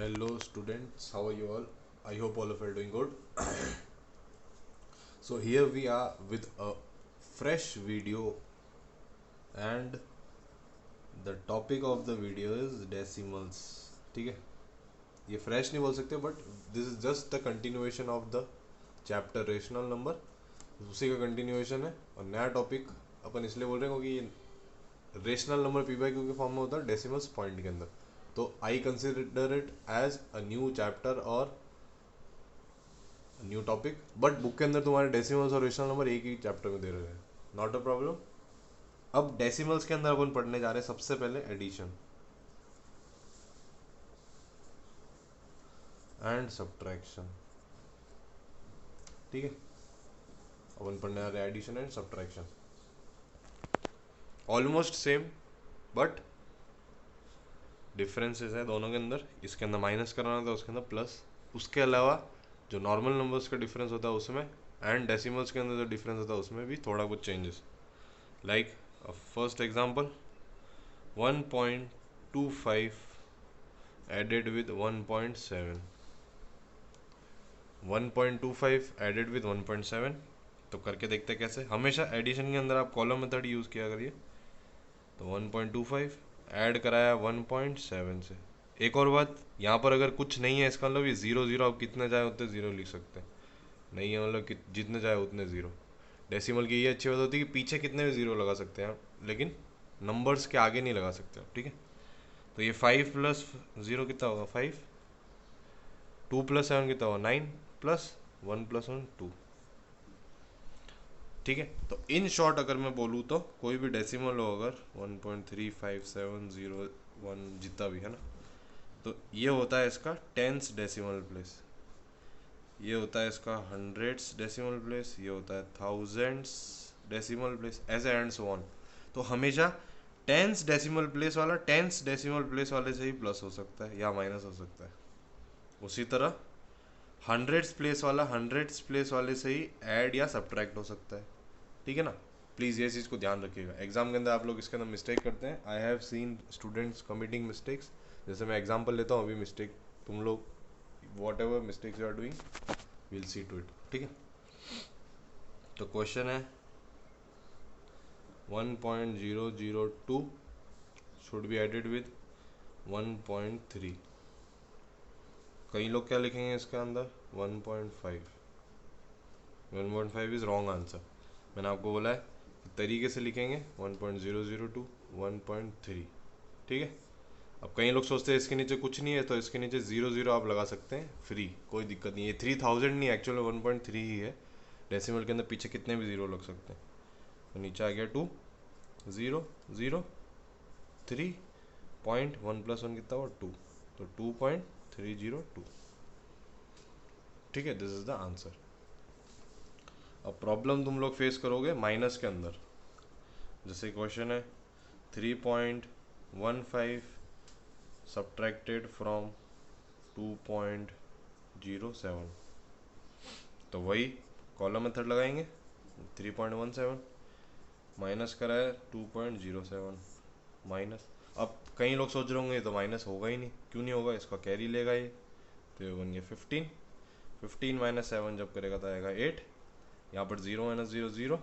Hello students, how are you all? I hope all of you are doing good. So here we are with a fresh video, and the topic of the video is decimals. ठीक है, ये fresh नहीं बोल सकते, but this is just the continuation of the chapter rational number. उसी का continuation है और नया topic अपन इसलिए बोल रहे हैं क्योंकि ये rational number p by q के फॉर्म में होता है डेसिमल्स पॉइंट के अंदर. तो I consider it as a new chapter और न्यू टॉपिक, बट बुक के अंदर तुम्हारे डेसिमल्स और रेशनल नंबर एक ही चैप्टर में दे रहे हैं. Not a problem. अब डेसिमल्स के अंदर अपन पढ़ने जा रहे हैं सबसे पहले एडिशन एंड सब्ट्रैक्शन. ठीक है, अपन पढ़ने जा रहे हैं addition and subtraction. Almost same but differences है दोनों के अंदर. इसके अंदर माइनस कराना था, उसके अंदर प्लस. उसके अलावा जो नॉर्मल नंबर्स का डिफरेंस होता है उसमें एंड डेसिमल्स के अंदर जो डिफरेंस होता है उसमें भी थोड़ा कुछ changes. Like first example 1.25 added with 1.7. 1.25 added with 1.7. तो करके देखते कैसे. हमेशा एडिशन के अंदर आप कॉलम मेथड यूज़ किया करिए. तो 1.25 ऐड कराया 1.7 से. एक और बात, यहाँ पर अगर कुछ नहीं है इसका मतलब ये जीरो जीरो आप कितने चाहे उतने जीरो लिख सकते हैं. नहीं है मतलब जितने चाहे उतने ज़ीरो. डेसिमल की ये अच्छी बात होती है कि पीछे कितने भी ज़ीरो लगा सकते हैं आप, लेकिन नंबर्स के आगे नहीं लगा सकते आप. ठीक है, तो ये 5 प्लस 0 कितना होगा 5. 2 प्लस 7 कितना होगा 9 प्लस 1 प्लस 1 2. ठीक है, तो इन शॉर्ट अगर मैं बोलूँ तो कोई भी डेसिमल हो अगर 1.357001 जितना भी है ना, तो ये होता है इसका टेंस डेसिमल प्लेस. ये होता है इसका हंड्रेड्स डेसिमल प्लेस. ये होता है थाउजेंड्स डेसिमल प्लेस, ऐसे एंड सो ऑन. तो हमेशा टेंस डेसिमल प्लेस वाला टेंस डेसिमल प्लेस वाले से ही प्लस हो सकता है या माइनस हो सकता है. उसी तरह हंड्रेड्स प्लेस वाला हंड्रेड्स प्लेस वाले से ही ऐड या सब्ट्रैक्ट हो सकता है. ठीक है ना. प्लीज़ ये चीज़ को ध्यान रखिएगा. एग्जाम के अंदर आप लोग इसके अंदर मिस्टेक करते हैं. I have seen students committing mistakes. जैसे मैं एग्जाम्पल लेता हूँ अभी. मिस्टेक तुम लोग whatever mistakes you are doing will see to it. ठीक है, तो क्वेश्चन है 1.002 शुड बी एडेड विद 1.3. कई लोग क्या लिखेंगे इसके अंदर 1.5. 1.5 इज रॉन्ग आंसर. मैंने आपको बोला है तरीके से लिखेंगे 1.002 1.3. ठीक है, अब कई लोग सोचते हैं इसके नीचे कुछ नहीं है तो इसके नीचे 0 आप लगा सकते हैं फ्री, कोई दिक्कत नहीं है. 3000 नहीं, एक्चुअल 1.3 ही है. डेसिमल के अंदर पीछे कितने भी ज़ीरो लग सकते हैं. तो नीचे आ गया 2 0 0 3 पॉइंट 1 प्लस 1 कितना हुआ 2. तो 2.302. ठीक है, दिस इज द आंसर. अब प्रॉब्लम तुम लोग फेस करोगे माइनस के अंदर. जैसे क्वेश्चन है 3.15 सब्ट्रैक्टेड फ्रॉम 2.07. तो वही कॉलम मेथड लगाएंगे. 3.17 माइनस करा है 2.07 माइनस. अब कई लोग सोच रहे होंगे तो माइनस होगा ही नहीं. क्यों नहीं होगा, इसका कैरी लेगा ये. तो ये बन गया 15. 15 माइनस 7 जब करेगा तो आएगा 8. यहाँ पर 0 माइनस 0 0.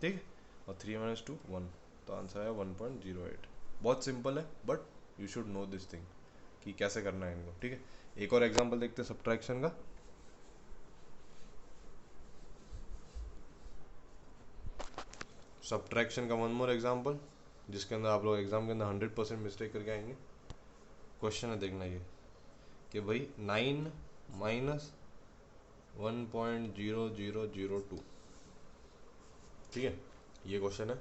ठीक है, और 3 माइनस 2 1. तो आंसर है 1.08. बहुत सिंपल है but you should know this thing कि कैसे करना है इनको. ठीक है, एक और एग्जांपल देखते हैं सब्ट्रैक्शन का. सब्ट्रैक्शन का वन मोर एग्जांपल जिसके अंदर आप लोग एग्जाम के अंदर 100% मिस्टेक करके आएंगे. क्वेश्चन है देखना ये कि भाई 9 माइनस 1.0002. ठीक है, ये क्वेश्चन है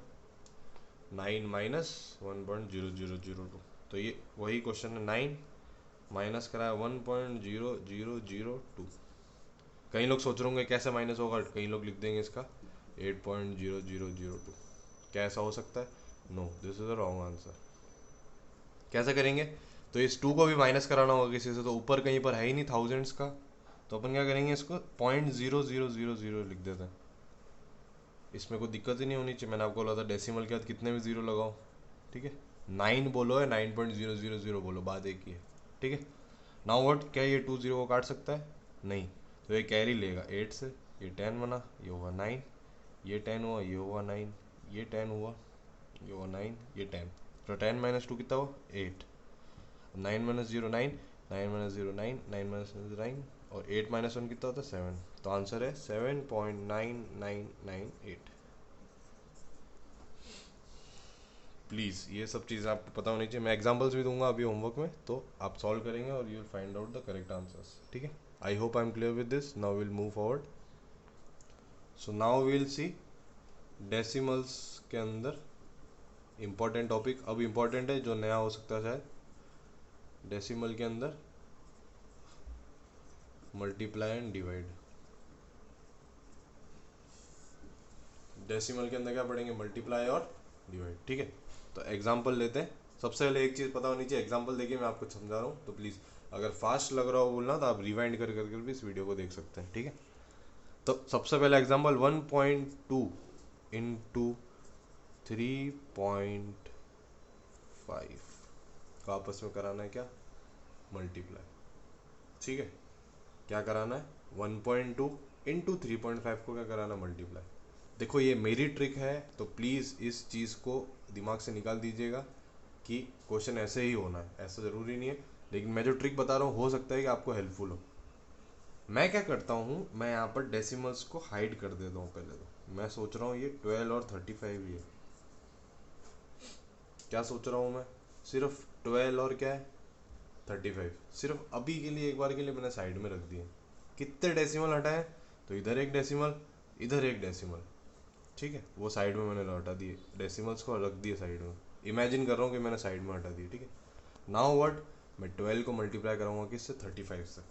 9 माइनस 1.0002. तो ये वही क्वेश्चन है 9 माइनस करा है 1.0002. कई लोग सोच रहे होंगे कैसे माइनस होगा. कई लोग लिख देंगे इसका 8.0002. क्या ऐसा हो सकता है. No, this is a wrong answer. कैसे करेंगे. तो इस 2 को भी माइनस कराना होगा किसी से. तो ऊपर कहीं पर है ही नहीं थाउजेंड्स का. तो अपन क्या करेंगे, इसको 0.0000 लिख देते हैं. इसमें कोई दिक्कत ही नहीं होनी चाहिए. मैंने आपको बोला था डेसिमल के बाद कितने भी ज़ीरो लगाओ. ठीक है, 9 बोलो या 9.000 बोलो, बात एक ही है. ठीक है, नाउ व्हाट, क्या ये 2 0 को काट सकता है? नहीं, तो ये कैरी लेगा 8 से, ये 10 बना, ये हुआ 9, ये 10 हुआ, ये हुआ 9, ये 10 हुआ, ये हुआ 9, ये 10, तो 10 - 2 कितना हुआ? 8। 9 - 0 9, 9 - 0 9, 9 - 0 9, और 8 - 1 कितना होता है? 7। तो आंसर है 7.9998। प्लीज़ ये सब चीज़ें आपको पता होनी चाहिए। मैं एग्जांपल्स भी दूंगा अभी होमवर्क में, तो आप सॉल्व करेंगे और you will find out the correct answers. ठीक है, I hope I am clear with this. Now will move forward. So now will see decimals के अंदर इम्पॉर्टेंट टॉपिक, अब इम्पॉर्टेंट है जो नया हो सकता है शायद, डेसिमल के अंदर मल्टीप्लाई एंड डिवाइड। डेसिमल के अंदर क्या पढ़ेंगे? मल्टीप्लाई और डिवाइड। ठीक है, तो एग्जाम्पल लेते हैं। सबसे पहले एक चीज़ पता होनी चाहिए, एग्जाम्पल देखिए मैं आपको समझा रहा हूँ, तो प्लीज़ अगर फास्ट लग रहा हो बोलना तो आप रिवाइंड कर कर भी इस वीडियो को देख सकते हैं। ठीक है, तो सबसे पहले एग्जाम्पल 1.2 इंटू 3.5 को आपस में कराना है क्या? मल्टीप्लाई। ठीक है, क्या कराना है? 1.2 इंटू 3.5 को क्या कराना? मल्टीप्लाई। देखो ये मेरी ट्रिक है, तो प्लीज़ इस चीज़ को दिमाग से निकाल दीजिएगा कि क्वेश्चन ऐसे ही होना है, ऐसा ज़रूरी नहीं है, लेकिन मैं जो ट्रिक बता रहा हूँ हो सकता है कि आपको हेल्पफुल हो। मैं क्या करता हूँ, मैं यहाँ पर डेसिमल्स को हाइड कर देता हूँ। पहले तो मैं सोच रहा हूँ ये 12 और 35 ही है। क्या सोच रहा हूँ मैं? सिर्फ 12 और क्या है? 35। सिर्फ अभी के लिए, एक बार के लिए मैंने साइड में रख दिए। कितने डेसिमल हटाए? तो इधर एक डेसिमल, इधर एक डेसिमल। ठीक है, वो साइड में मैंने हटा दिए, डेसिमल्स को रख दिए साइड में। इमेजिन कर रहा हूँ कि मैंने साइड में हटा दिए। ठीक है, नाउ व्हाट, मैं 12 को मल्टीप्लाई कराऊंगा किससे? 35 से।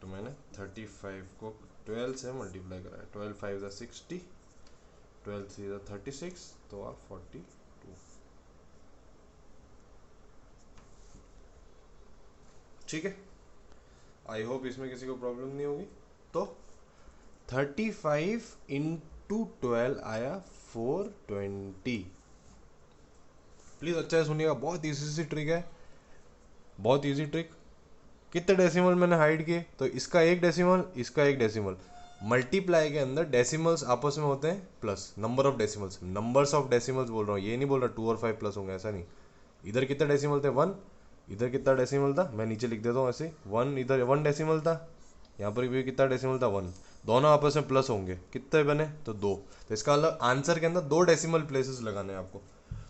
तो मैंने 35 को 12 से मल्टीप्लाई कराया। 12 5 ज़ा 60, 12 3 ज़ा 36, तो आप 42। ठीक है, आई होप इसमें किसी को प्रॉब्लम नहीं होगी। तो 35 इंटू 12 आया 420। प्लीज़ अच्छा है सुनिएगा, बहुत ईजी सी ट्रिक है, बहुत ईजी ट्रिक। कितने डेसिमल मैंने हाइड किए? तो इसका एक डेसिमल, इसका एक डेसिमल। मल्टीप्लाई के अंदर डेसिमल्स आपस में होते हैं plus, number of decimals, numbers of decimals बोल रहा हूँ, ये नहीं बोल रहा 2 और 5 प्लस होंगे, ऐसा नहीं। इधर कितने डेसिमल थे? 1। इधर कितना डेसिमल था? मैं नीचे लिख देता हूँ ऐसे, 1। इधर 1 डेसिमल था, यहाँ पर भी कितना डेसिमल था? 1। दोनों आपस में प्लस होंगे, कितने बने? तो 2। तो इसका मतलब आंसर के अंदर 2 डेसिमल प्लेसेस लगाने हैं आपको।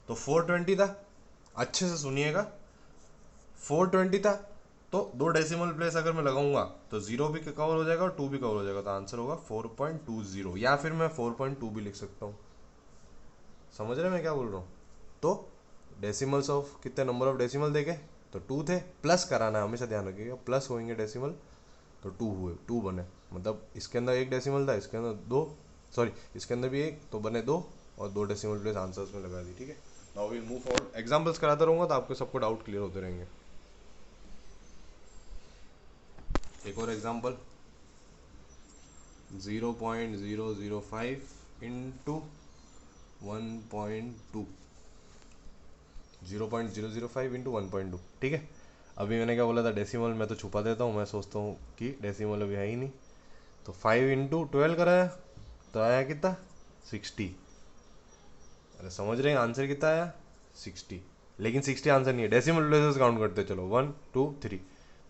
तो 420 था, अच्छे से सुनिएगा, 420 था, तो 2 डेसिमल प्लेस अगर मैं लगाऊंगा तो 0 भी कवर हो जाएगा और 2 भी कवर हो जाएगा, तो आंसर होगा 4.20, या फिर मैं 4.2 भी लिख सकता हूँ। समझ रहे हैं मैं क्या बोल रहा हूँ? तो डेसिमल्स ऑफ कितने, नंबर ऑफ डेसिमल देखे तो 2 थे, प्लस कराना है, हमेशा ध्यान रखिएगा, प्लस होंगे डेसिमल, तो 2 हुए, 2 बने, मतलब इसके अंदर एक डेसिमल था, इसके अंदर 2, सॉरी इसके अंदर भी एक, तो बने 2, और 2 डेसिमल प्लेस आंसर्स में लगा दी। ठीक है, now will move forward. Examples कराता रहूँगा तो आपको सबको डाउट क्लियर होते रहेंगे। एक और एग्जांपल, 0.005 इंटू 1.2, 0.005 इंटू 1.2। ठीक है, अभी मैंने क्या बोला था? डेसिमल मैं तो छुपा देता हूँ, मैं सोचता हूँ कि डेसिमल अभी है ही नहीं। तो 5 इंटू 12 कराया तो आया कितना? 60। अरे समझ रहे हैं आंसर कितना आया? 60। लेकिन 60 आंसर नहीं है, डेसिमल प्लेसेस काउंट करते चलो, 1 2 3,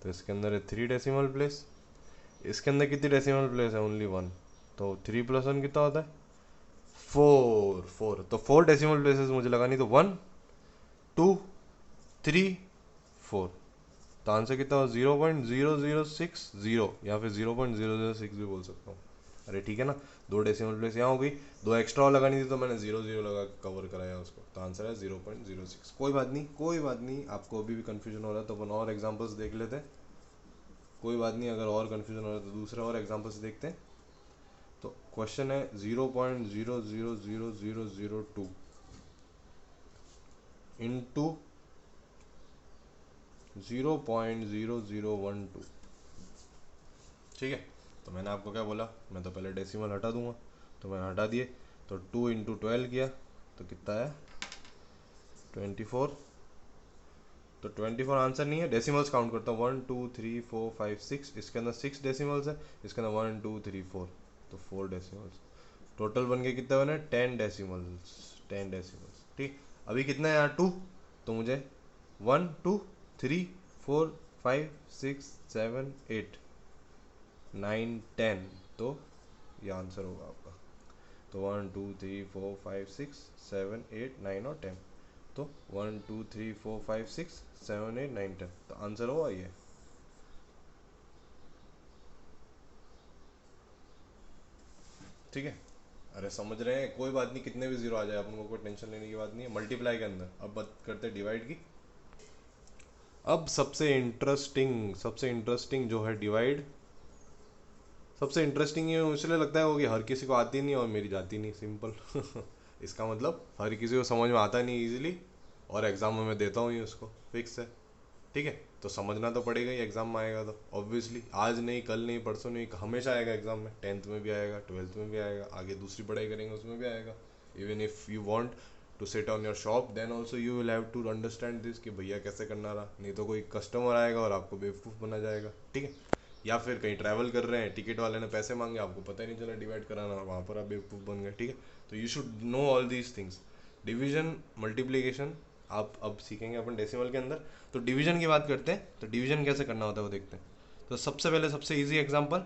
तो इसके अंदर है 3 डेसिमल प्लेस, इसके अंदर कितनी डेसिमल प्लेस है? ओनली 1। तो 3 + 1 कितना होता है? 4 4, तो 4 डेसिमल प्लेसेस मुझे लगानी, तो 1 2 3 4, तो आंसर कितना हो? 0.0060, या फिर 0.006 भी बोल सकता हूँ। अरे ठीक है ना, 2 डेसिमल प्लेस यहाँ हो गई, 2 एक्स्ट्रा लगानी थी तो मैंने 0 0 लगा कवर कराया उसको, तो आंसर है 0.06। कोई बात नहीं, कोई बात नहीं, आपको अभी भी कन्फ्यूजन हो रहा है तो अपन और एग्जाम्पल्स देख लेते हैं। कोई बात नहीं, अगर और कन्फ्यूजन हो रहा है तो दूसरे और एग्जाम्पल्स देखते हैं। तो क्वेश्चन है 0.0000002 इंटू 0.0012। ठीक है, तो मैंने आपको क्या बोला? मैं तो पहले डेसिमल हटा दूंगा, तो मैंने हटा दिए, तो 2 इंटू 12 किया तो कितना है? 24। तो 24 आंसर नहीं है। डेसिमल्स काउंट करता हूँ 1 2 3 4 5 6, इसके अंदर 6 डेसिमल्स है, इसके अंदर 1 2 3 4, तो 4 डेसिमल्स। टोटल बन के कितने बने? 10 डेसिमल्स, 10 डेसिमल्स। ठीक, अभी कितना है यहाँ? 2, तो मुझे 1 2 3 4 5 6 7 8 9 10, तो ये आंसर होगा आपका। तो 1 2 3 4 5 6 7 8 9 और 10, तो 1 2 3 4 5 6 7 8 9 10, तो आंसर होगा ये। ठीक है, अरे समझ रहे हैं? कोई बात नहीं, कितने भी जीरो आ जाए अपन को कोई टेंशन लेने की बात नहीं है। मल्टीप्लाई के अंदर अब बात करते हैं डिवाइड की। अब सबसे इंटरेस्टिंग जो है डिवाइड, सबसे इंटरेस्टिंग ये इसलिए लगता है वो कि हर किसी को आती नहीं और मेरी जाती नहीं, सिंपल। इसका मतलब हर किसी को समझ में आता नहीं इजीली, और एग्जाम में मैं देता हूँ ये, उसको फिक्स है। ठीक है, तो समझना तो पड़ेगा ही, एग्जाम में आएगा तो ऑब्वियसली। आज नहीं, कल नहीं, परसों नहीं, हमेशा आएगा एग्जाम में। 10th में भी आएगा, 12th में भी आएगा, आगे दूसरी पढ़ाई करेंगे उसमें भी आएगा। Even if you want to sit on your shop then also you will have to understand this कि भैया कैसे करना रहा, नहीं तो कोई कस्टमर आएगा और आपको बेवकूफ़ बना जाएगा। ठीक है, या फिर कहीं ट्रैवल कर रहे हैं, टिकट वाले ने पैसे मांगे, आपको पता ही नहीं चला डिवाइड कराना, वहाँ पर आप बेवकूफ़ बन गए। ठीक है, तो you should know all these things. Division, multiplication आप अब सीखेंगे अपन डेसिमल के अंदर। तो डिवीजन की बात करते हैं, तो डिवीजन कैसे करना होता है वो देखते हैं। तो सबसे पहले सबसे इजी एग्जाम्पल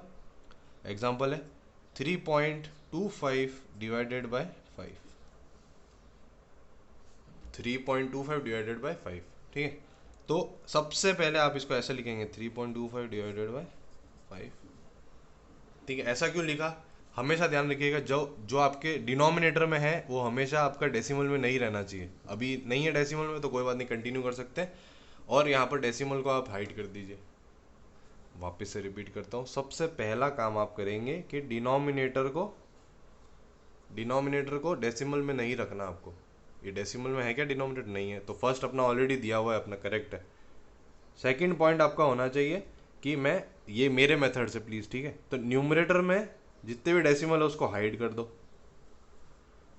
है 3.25 डिवाइडेड बाय 5, 3.25 डिवाइडेड बाय 5। ठीक है, तो सबसे पहले आप इसको ऐसे लिखेंगे 3.25 डिवाइडेड बाय 5। ठीक है, ऐसा क्यों लिखा? हमेशा ध्यान रखिएगा, जो जो आपके डिनोमिनेटर में है वो हमेशा आपका डेसिमल में नहीं रहना चाहिए। अभी नहीं है डेसिमल में तो कोई बात नहीं, कंटिन्यू कर सकते हैं, और यहाँ पर डेसिमल को आप हाइड कर दीजिए। वापस से रिपीट करता हूँ, सबसे पहला काम आप करेंगे कि डिनोमिनेटर को डेसिमल में नहीं रखना आपको। ये डेसिमल में है क्या? डिनोमिनेटर नहीं है, तो फर्स्ट अपना ऑलरेडी दिया हुआ है, अपना करेक्ट है। सेकंड पॉइंट आपका होना चाहिए कि मैं ये मेरे मेथड से प्लीज़, ठीक है, तो न्यूमरेटर में जितने भी डेसिमल है उसको हाइड कर दो।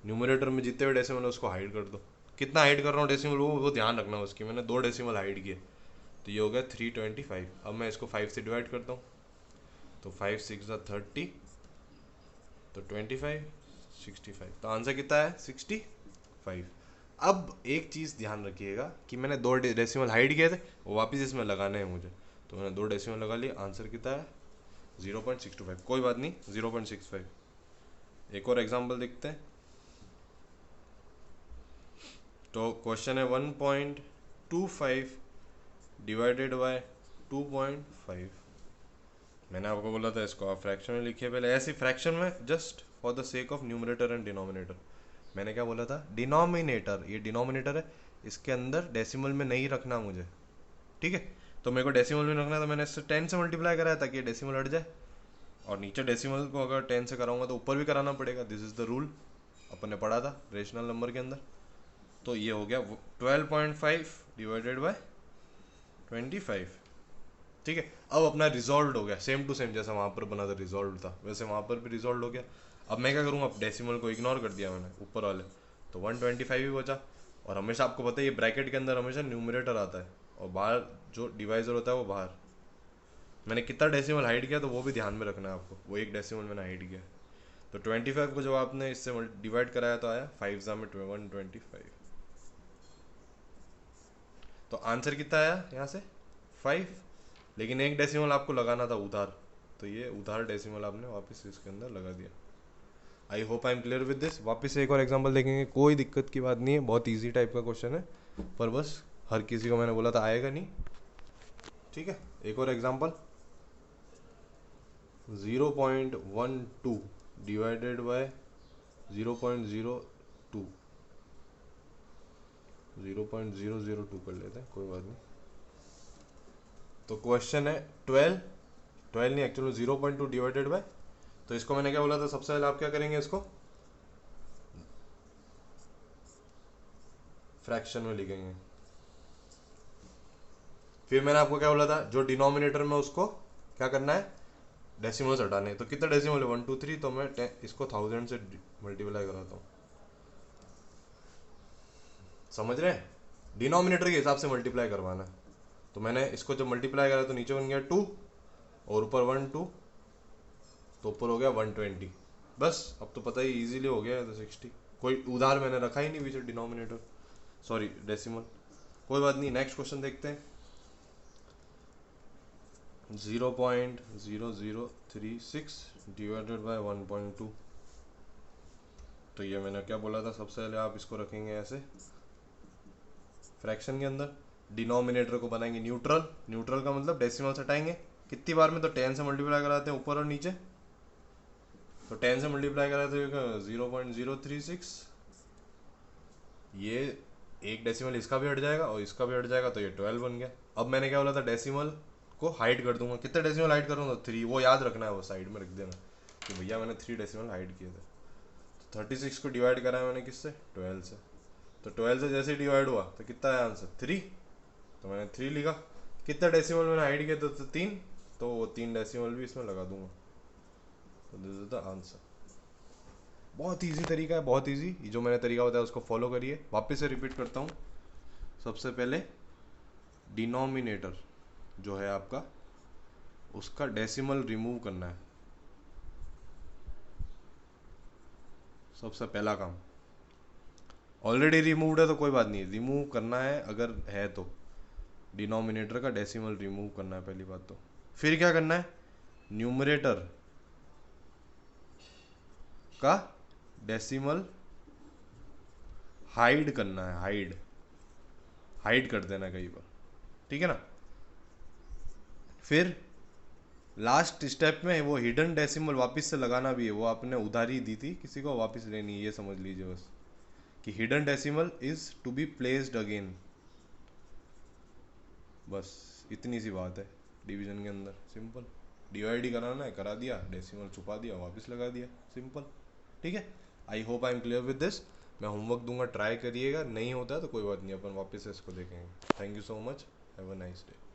न्यूमरेटर में जितने भी डेसिमल है उसको हाइड कर दो। कितना हाइड कर रहा हूँ डेसिमल, वो ध्यान रखना उसकी। मैंने 2 डेसिमल हाइड किए, तो ये हो गया 325। अब मैं इसको 5 से डिवाइड करता हूँ, तो 5 6 30, तो 25 65, तो आंसर कितना है? 65। अब एक चीज़ ध्यान रखिएगा कि मैंने 2 डेसिमल हाइड किए थे, वो वापस इसमें लगाने हैं मुझे, तो मैंने 2 डेसिमल लगा लिए। आंसर कितना है? 0.625। कोई बात नहीं, 0.65। एक और एग्जाम्पल देखते हैं। तो क्वेश्चन है 1.25 डिवाइडेड बाय 2.5। मैंने आपको बोला था इसको आप फ्रैक्शन में लिखिए पहले, ऐसे फ्रैक्शन में, just for the sake of numerator and denominator. मैंने क्या बोला था? डिनोमिनेटर, ये डिनोमिनेटर है, इसके अंदर डेसिमल में नहीं रखना मुझे। ठीक है, तो मेरे को डेसिमल में रखना, तो मैंने इससे 10 से मल्टीप्लाई कराया ताकि ये डेसिमल हट जाए। और नीचे डेसिमल को अगर 10 से कराऊंगा तो ऊपर भी कराना पड़ेगा, दिस इज द रूल, अपन ने पढ़ा था रेशनल नंबर के अंदर। तो ये हो गया 12.5 डिवाइडेड बाय 25। ठीक है, अब अपना रिजॉल्व हो गया, सेम टू सेम जैसा वहाँ पर बना था रिजॉल्व था, वैसे वहाँ पर भी रिजॉल्व हो गया। अब मैं क्या करूँगा? अब डेसिमल को इग्नोर कर दिया मैंने ऊपर वाले, तो 125 ही बचा। और हमेशा आपको पता है ये ब्रैकेट के अंदर हमेशा न्यूमरेटर आता है, और बाहर जो डिवाइजर होता है वो बाहर। मैंने कितना डेसिमल हाइड किया तो वो भी ध्यान में रखना है आपको, वो एक डेसिमल मैंने हाइड किया। तो 25 को जब आपने इससे डिवाइड कराया तो आया 5 में 125। तो आंसर कितना आया यहाँ से? 5। लेकिन एक डेसिमल आपको लगाना था उधार, तो ये उधार डेसिमल आपने वापस इसके अंदर लगा दिया। I hope I am clear with this. वापस से एक और एग्जांपल देखेंगे, कोई दिक्कत की बात नहीं है, बहुत इजी टाइप का क्वेश्चन है, पर बस हर किसी को मैंने बोला था आएगा नहीं। ठीक है, एक और एग्जांपल 0.12 डिवाइडेड बाय 0.02, 0.002 कर लेते हैं, कोई बात नहीं। तो क्वेश्चन है 12 नहीं, एक्चुअली 0.2 डिवाइडेड बाय, तो इसको मैंने क्या बोला था? सबसे पहले आप क्या करेंगे? इसको फ्रैक्शन में लिखेंगे। फिर मैंने आपको क्या बोला था? जो डिनोमिनेटर में उसको क्या करना है? डेसिमल्स हटाने। तो कितना डेसिमल है? 1 2 3, तो मैं इसको 1000 से मल्टीप्लाई कराता हूँ। समझ रहे हैं? डिनोमिनेटर के हिसाब से मल्टीप्लाई करवाना है। तो मैंने इसको जब मल्टीप्लाई करा तो नीचे बन गया 2 और ऊपर 1 2, तो ऊपर हो गया 120। बस अब तो पता ही इजीली हो गया है। तो 60, कोई उधार मैंने रखा ही नहीं पीछे डिनोमिनेटर, सॉरी डेसिमल। कोई बात नहीं, नेक्स्ट क्वेश्चन देखते हैं। 0.0036 डिवाइडेड बाय 1.2। तो ये मैंने क्या बोला था, सबसे पहले आप इसको रखेंगे ऐसे फ्रैक्शन के अंदर, डिनोमिनेटर को बनाएंगे न्यूट्रल। न्यूट्रल का मतलब डेसिमल से हटाएंगे कितनी बार में, तो 10 से मल्टीप्लाई कराते हैं ऊपर और नीचे। तो 10 से मल्टीप्लाई कराते हैं 0.036, ये एक डेसिमल इसका भी हट जाएगा और इसका भी हट जाएगा, तो ये 12 बन गया। अब मैंने क्या बोला था, डेसिमल को हाइड कर दूंगा। कितने डेसिमल हाइड करूँगा, 3। वो याद रखना है, वो साइड में रख देना कि भैया मैंने 3 डेसिमल हाइड किए थे। तो 36 को डिवाइड करा है मैंने किससे, 12 से। तो 12 से जैसे डिवाइड हुआ तो कितना है आंसर, 3। तो मैंने 3 लिखा। कितना डेसिमल मैंने हाइड किया था, तो 3। तो वो 3 डेसिमल भी इसमें लगा दूंगा। तो दिस इज द आंसर। बहुत इजी तरीका है, बहुत इजी। जो मैंने तरीका बताया उसको फॉलो करिए। वापस से रिपीट करता हूँ। सबसे पहले डिनोमिनेटर जो है आपका, उसका डेसिमल रिमूव करना है, सबसे पहला काम। ऑलरेडी रिमूव्ड है तो कोई बात नहीं, रिमूव करना है अगर है तो। डिनोमिनेटर का डेसिमल रिमूव करना है पहली बात तो। फिर क्या करना है, न्यूमरेटर का डेसिमल हाइड करना है, हाइड हाइड कर देना कई बार, ठीक है ना। फिर लास्ट स्टेप में वो हिडन डेसिमल वापस से लगाना भी है। वो आपने उधारी दी थी किसी को, वापस लेनी है, ये समझ लीजिए बस कि hidden decimal is to be placed again. बस इतनी सी बात है डिवीजन के अंदर, सिंपल। डिवाइड ही कराना है, करा दिया, डेसिमल छुपा दिया, वापस लगा दिया, सिंपल। ठीक है, I hope I am clear with this. मैं होमवर्क दूंगा, ट्राई करिएगा। नहीं होता है तो कोई बात नहीं, अपन वापस से इसको देखेंगे। Thank you so much, have a nice day.